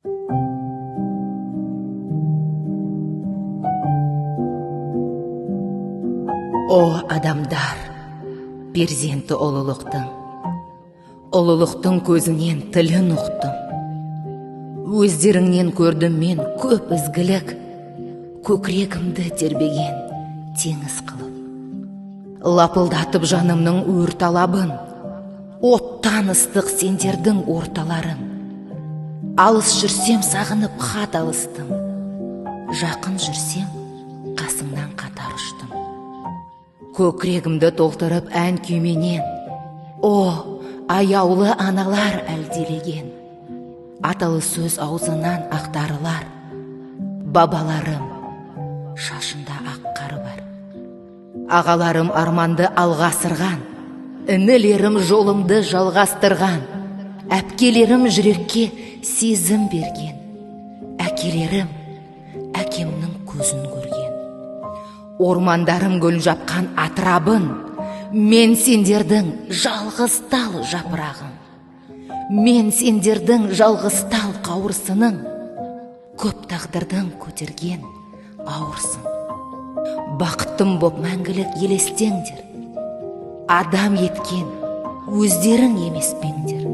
О адамдар, перзенті ұлылықтың көзінен тілін ұқтым. Өздеріңнен көрдім мен көп ізгілік, көкірегімді тербеген теңіз қылып. Лапылдатып жанымның өрт алабын, оттан ыстық сендердің орталарың. Алыс жүрсем сағынып хат алыстым, жақын жүрсем қасыңнан қатар ұштым. Көкірегімді толтырып ән күйменен, о, аяулы аналар әлдилеген. Аталы сөз аузынан ақтарылар, бабаларым шашында ақ қары бар. Ағаларым арманды алға асырған, інілерім жолымды жалғастырған, әпкелерім жүрекке сезім берген, әкелерім әкемнің көзін көрген. Ормандарым гүл жапқан атырабын, мен сендердің жалғыз тал жапырағым. Мен сендердің жалғыз тал қауырсының, көп тағдырдың көтерген ауырсын. Бақыттым боп мәңгілік елестеңдер, адам еткен өздерің емес пеңдер.